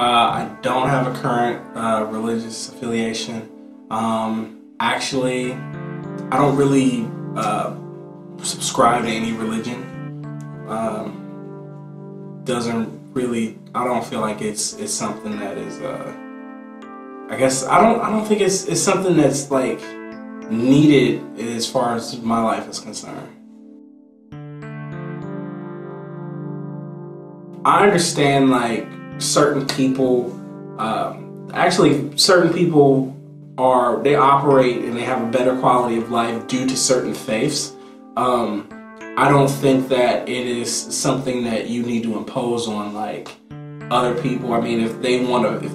I don't have a current religious affiliation. Actually, I don't really subscribe to any religion. I don't feel like it's something that is. I guess I don't think it's something that's like needed as far as my life is concerned. I understand like certain people, certain people they operate and they have a better quality of life due to certain faiths. I don't think that it is something that you need to impose on like other people. I mean, if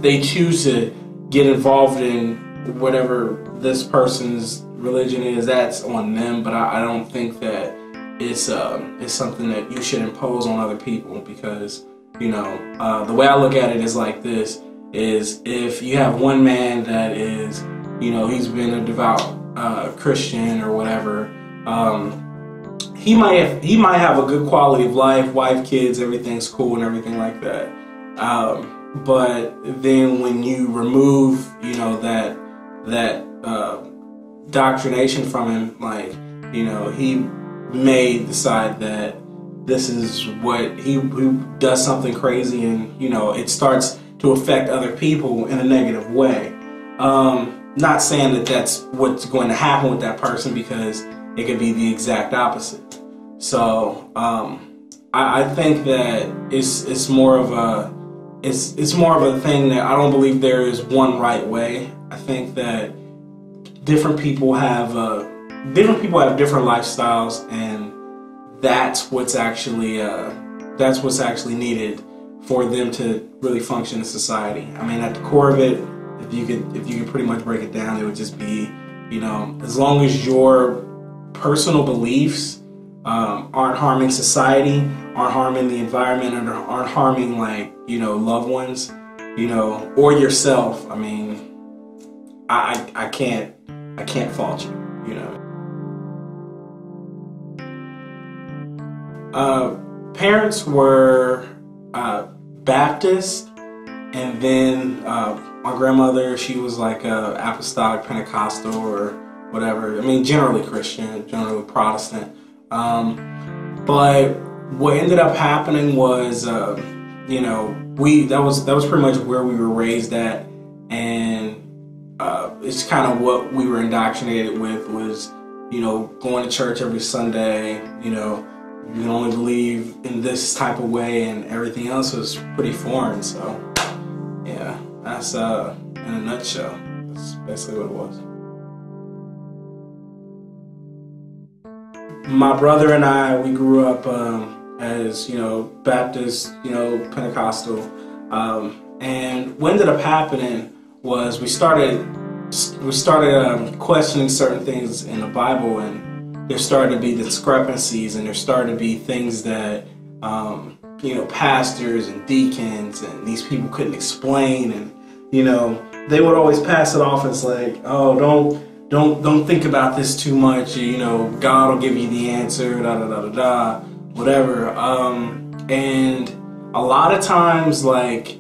they choose to get involved in whatever this person's religion is, that's on them. But I don't think that it's something that you should impose on other people, because the way I look at it is like this: is if you have one man that is, he's been a devout Christian or whatever, he might have a good quality of life, wife, kids, everything's cool and everything like that. But then when you remove, that doctrination from him, like, he may decide that this is what he does something crazy, and it starts to affect other people in a negative way. Not saying that that's what's going to happen with that person, because it could be the exact opposite. So I think that it's more of a thing that I don't believe there is one right way. I think that different people have different lifestyles, and that's what's actually needed for them to really function in society. I mean, at the core of it, if you could pretty much break it down, it would just be, as long as your personal beliefs aren't harming society, aren't harming the environment, and aren't harming loved ones, or yourself. I mean, I can't fault you. Parents were Baptist, and then my grandmother, she was like apostolic Pentecostal or whatever. I mean, generally Christian, generally Protestant. But what ended up happening was, that was pretty much where we were raised at, and it's kind of what we were indoctrinated with was, going to church every Sunday. You can only believe in this type of way, and everything else was pretty foreign. So, yeah, that's in a nutshell. That's basically what it was. My brother and I, we grew up as Baptist, Pentecostal, and what ended up happening was we started questioning certain things in the Bible, and there started to be discrepancies, and there started to be things that pastors and deacons and these people couldn't explain, and they would always pass it off as like, oh, don't think about this too much, God will give you the answer, whatever. And a lot of times, like,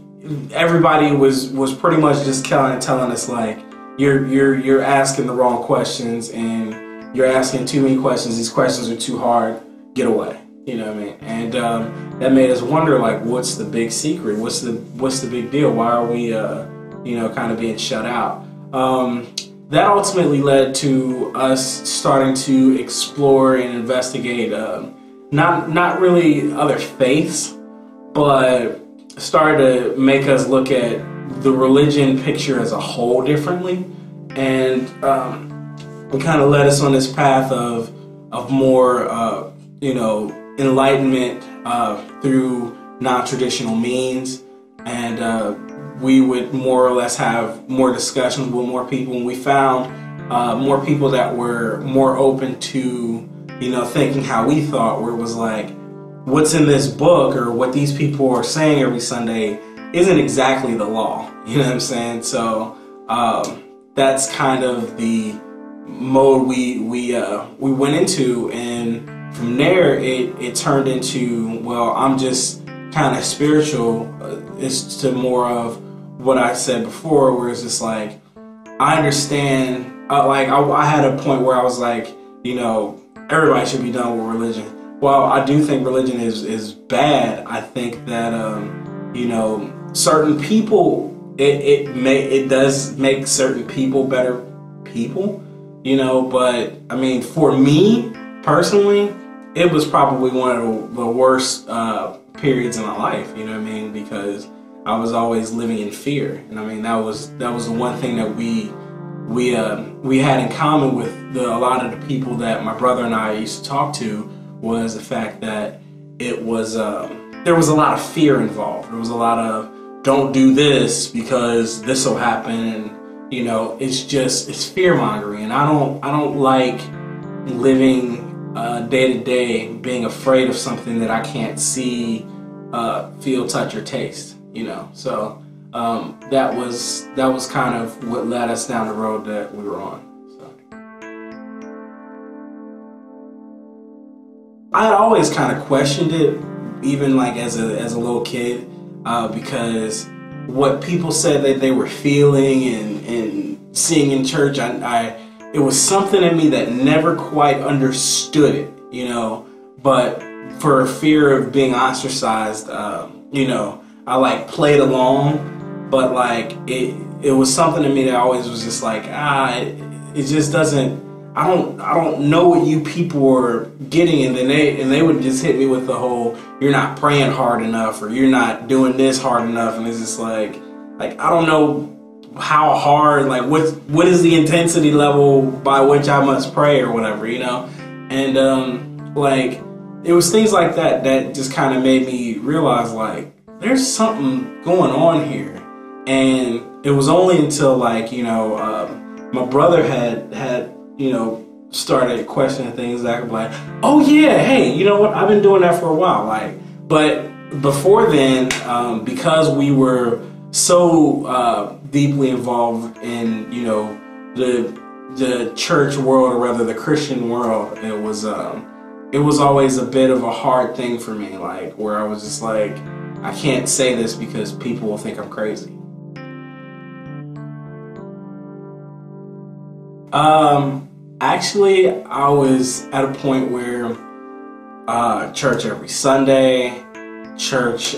everybody was pretty much just telling us like, you're asking the wrong questions, and you're asking too many questions. These questions are too hard. Get away. You know what I mean? And that made us wonder, like, what's the big secret? What's the big deal? Why are we, kind of being shut out? That ultimately led to us starting to explore and investigate, not really other faiths, but started to make us look at the religion picture as a whole differently, and it kind of led us on this path of more, enlightenment through non-traditional means, and we would more or less have more discussions with more people, and we found more people that were more open to, thinking how we thought, where it was like, what's in this book or what these people are saying every Sunday isn't exactly the law. You know what I'm saying? So that's kind of the mode we went into, and from there it turned into, well, I'm just kind of spiritual it's to more of what I said before, where it's just like, I understand, I had a point where I was like, everybody should be done with religion. Well, I do think religion is bad. I think that, certain people, it does make certain people better people, but I mean, for me personally, it was probably one of the worst periods in my life, because I was always living in fear. And I mean, that was the one thing that we had in common with a lot of the people that my brother and I used to talk to, was the fact that it was there was a lot of fear involved. There was a lot of, don't do this because this will happen, and it's fear mongering, and I don't like living day to day being afraid of something that I can't see, feel, touch, or taste. So that was kind of what led us down the road that we were on. So I had always kind of questioned it, even like as a little kid. Because what people said that they were feeling and seeing in church, it was something in me that never quite understood it, but for fear of being ostracized, I played along, but it was something in me that always was just like, it just doesn't, I don't know what you people were getting, and then they would just hit me with the whole, you're not praying hard enough, or you're not doing this hard enough, and it's just like I don't know how hard, what is the intensity level by which I must pray or whatever, and it was things like that just kind of made me realize there's something going on here. And it was only until my brother had started questioning things that I could be like, oh yeah, hey, you know what? I've been doing that for a while. But before then, because we were so deeply involved in, the church world, or rather the Christian world, it was always a bit of a hard thing for me, where I was just like, I can't say this because people will think I'm crazy. Actually, I was at a point where church every Sunday, church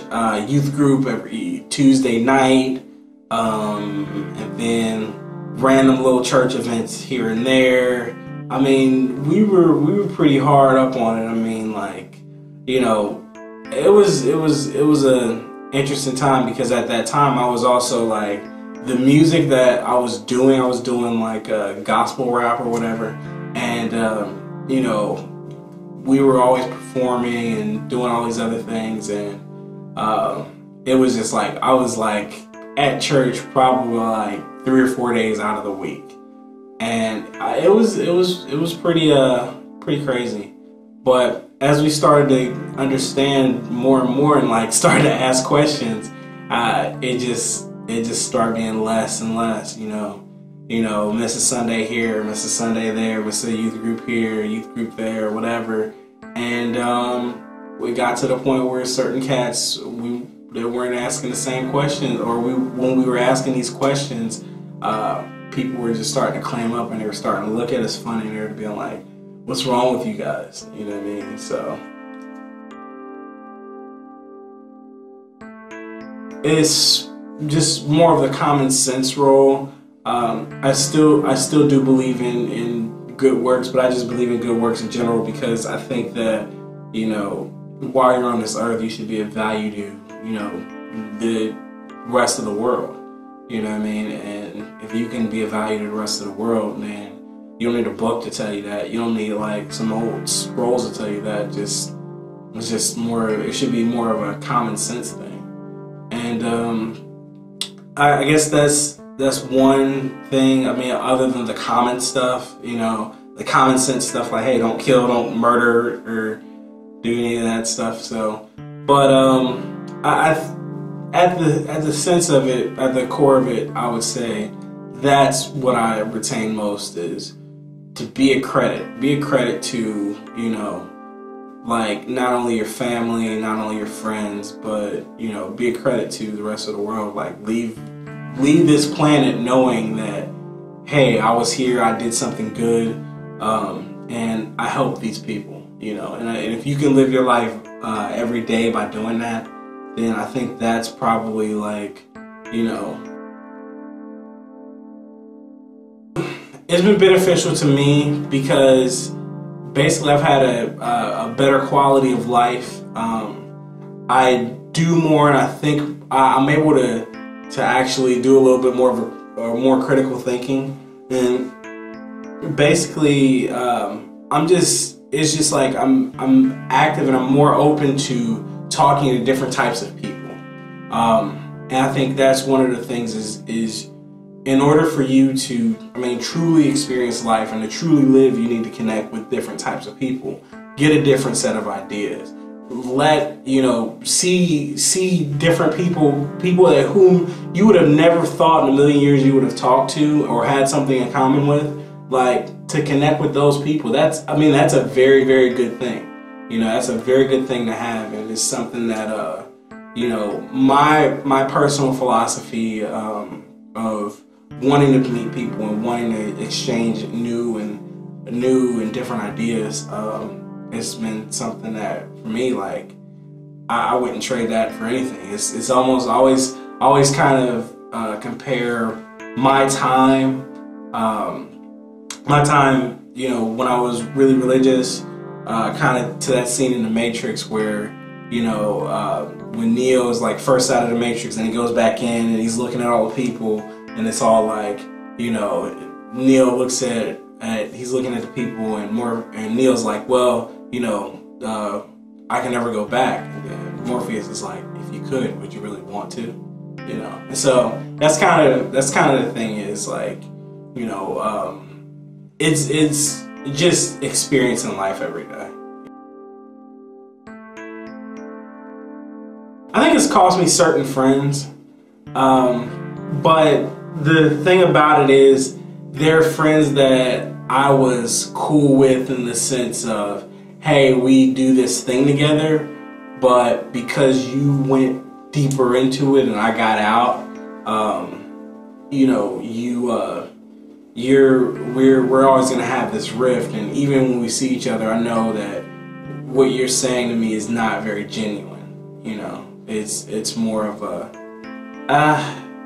youth group every Tuesday night, and then random little church events here and there. I mean, we were pretty hard up on it. I mean, it was an interesting time, because at that time I was also the music that I was doing gospel rap or whatever, and we were always performing and doing all these other things, and it was just I was at church probably 3 or 4 days out of the week, and it was pretty crazy. But as we started to understand more and more, and started to ask questions, it just started being less and less, miss a Sunday here, miss a Sunday there, miss a youth group here, youth group there, whatever. And we got to the point where certain cats, they weren't asking the same questions, or when we were asking these questions, people were just starting to clam up, and they were starting to look at us funny, and they were being like, what's wrong with you guys? You know what I mean? So it's just more of the common sense role. I still do believe in good works, but I just believe in good works in general, because I think that, while you're on this earth, you should be of value to, the rest of the world. You know what I mean? And if you can be of value to the rest of the world, man, you don't need a book to tell you that. You don't need some old scrolls to tell you that. It's just more, it should be more of a common sense thing. And I guess that's one thing. I mean, other than the common stuff, the common sense stuff, hey, don't kill, don't murder, or do any of that stuff. So, but at the sense of it, at the core of it, I would say that's what I retain most, is to be a credit to, like not only your family, not only your friends, but you know, be a credit to the rest of the world. Like leave this planet knowing that, hey, I was here, I did something good, and I helped these people. You know, and if you can live your life every day by doing that, then I think that's probably like, you know, it's been beneficial to me because basically I've had a better quality of life. I do more, and I think I'm able to actually do a little bit more of a more critical thinking, and basically it's just like I'm active and I'm more open to talking to different types of people, and I think that's one of the things is in order for you to, truly experience life and to truly live, you need to connect with different types of people, get a different set of ideas, see different people that whom you would have never thought in a million years you would have talked to or had something in common with, like to connect with those people. That's a very, very good thing. You know, that's a very good thing to have, and it's something that my personal philosophy of wanting to meet people and wanting to exchange new and different ideas, it's been something that for me, like I wouldn't trade that for anything. It's almost always kind of compare my time, you know, when I was really religious, kind of to that scene in The Matrix where, you know, when Neo is like first out of the Matrix and he goes back in and he's looking at all the people. And it's all like, you know, Neo looks at he's looking at the people, and Neo's like, well, you know, I can never go back. And then Morpheus is like, if you could, would you really want to? You know, and so that's kind of the thing is like, you know, it's just experiencing life every day. I think it's cost me certain friends, but the thing about it is they're friends that I was cool with in the sense of, hey, we do this thing together, but because you went deeper into it and I got out, you know, we're always gonna have this rift, and even when we see each other, I know that what you're saying to me is not very genuine. You know, it's more of a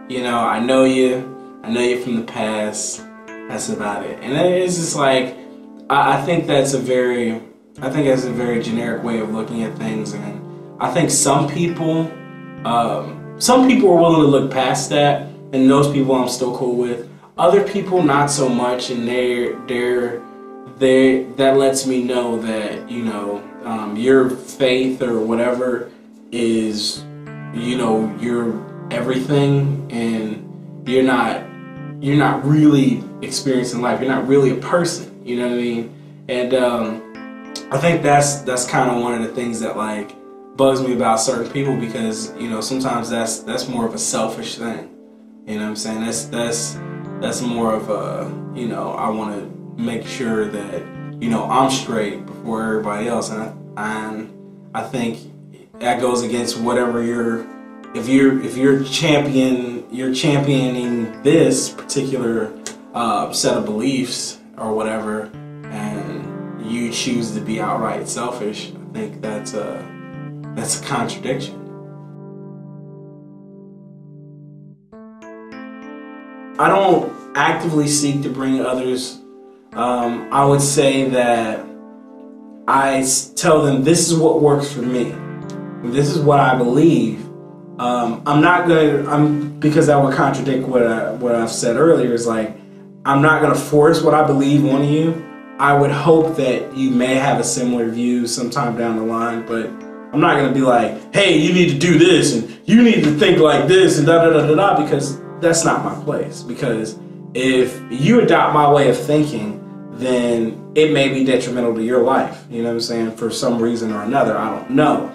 you know, I know you from the past, that's about it. And it's just like, I think that's a very generic way of looking at things, and I think some people are willing to look past that, and those people I'm still cool with. Other people, not so much, and that lets me know that, you know, your faith or whatever is, you know, your everything, and you're not really experiencing life. You're not really a person. You know what I mean? And I think that's kind of one of the things that like bugs me about certain people, because, you know, sometimes that's more of a selfish thing. You know what I'm saying? That's more of a, you know, I want to make sure that, you know, I'm straight before everybody else, and I think that goes against whatever if you're championing this particular set of beliefs or whatever, and you choose to be outright selfish. I think that's a contradiction. I don't actively seek to bring others. I would say that I tell them this is what works for me. This is what I believe. Because that would contradict what I've said earlier, is like, I'm not going to force what I believe on you. I would hope that you may have a similar view sometime down the line, but I'm not going to be like, hey, you need to do this, and you need to think like this, and da-da-da-da-da, because that's not my place. Because if you adopt my way of thinking, then it may be detrimental to your life, you know what I'm saying, for some reason or another, I don't know.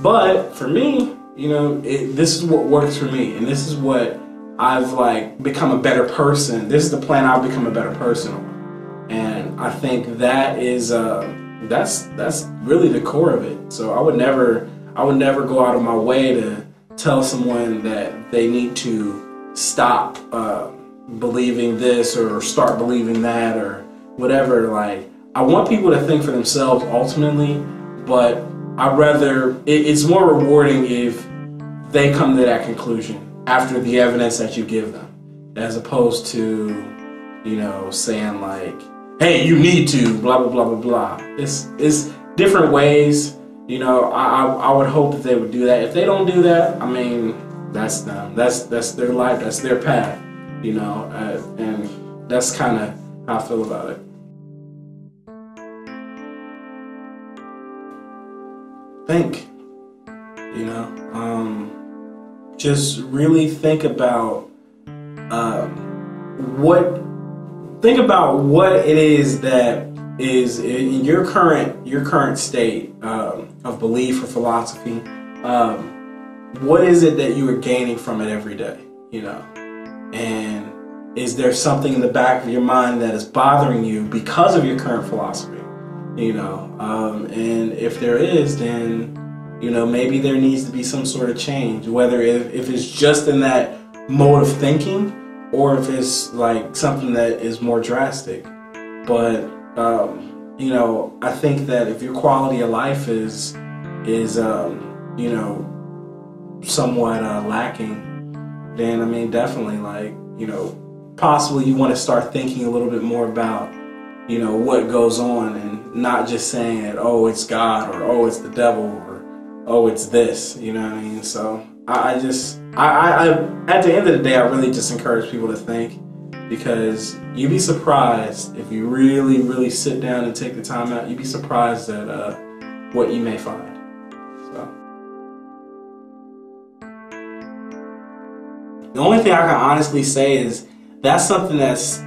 But for me, you know, this is what works for me, and this is what I've like become a better person. This is the plan I've become a better person on, and I think that is that's really the core of it. So I would never go out of my way to tell someone that they need to stop believing this or start believing that or whatever. Like, I want people to think for themselves ultimately, but it's more rewarding if they come to that conclusion after the evidence that you give them, as opposed to, you know, saying like, hey, you need to, blah, blah, blah, blah, blah. It's different ways. You know, I would hope that they would do that. If they don't do that, I mean, that's them. That's their life. That's their path. You know, and that's kind of how I feel about it. Think, you know, just really think about what it is that is in your current state of belief or philosophy. What is it that you are gaining from it every day, you know? And is there something in the back of your mind that is bothering you because of your current philosophy, you know? And if there is, then, you know, maybe there needs to be some sort of change, whether if it's just in that mode of thinking or if it's like something that is more drastic. But you know, I think that if your quality of life is you know, somewhat lacking, then I mean, definitely, like, you know, possibly you want to start thinking a little bit more about, you know, what goes on, and not just saying that, oh, it's God, or oh, it's the devil, or oh, it's this, you know what I mean? So I at the end of the day, I really just encourage people to think, because you'd be surprised if you really, really sit down and take the time out. You'd be surprised at what you may find. So the only thing I can honestly say is that's something that's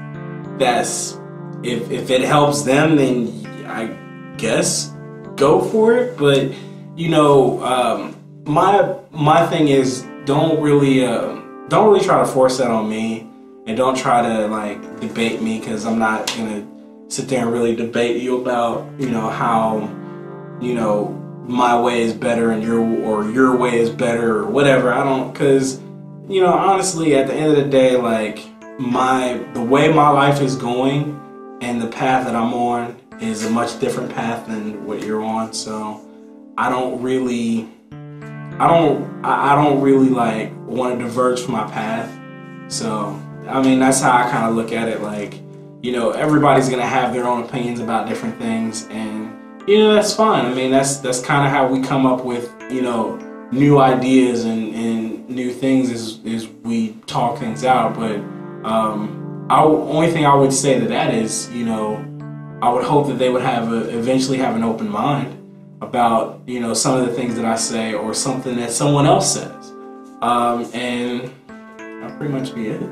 if it helps them, then I guess go for it. But you know, my thing is don't really try to force that on me, and don't try to like debate me, because I'm not gonna sit there and really debate you about, you know, how, you know, my way is better and your way is better or whatever. I don't, because, you know, honestly, at the end of the day, like the way my life is going and the path that I'm on is a much different path than what you're on. So I don't really like want to diverge from my path. So I mean, that's how I kind of look at it. Like, you know, everybody's gonna have their own opinions about different things, and you know, that's fine. I mean, that's kind of how we come up with, you know, new ideas and new things is we talk things out. But only thing I would say to that is, you know, I would hope that they would eventually have an open mind about, you know, some of the things that I say or something that someone else says, and that'll pretty much be it.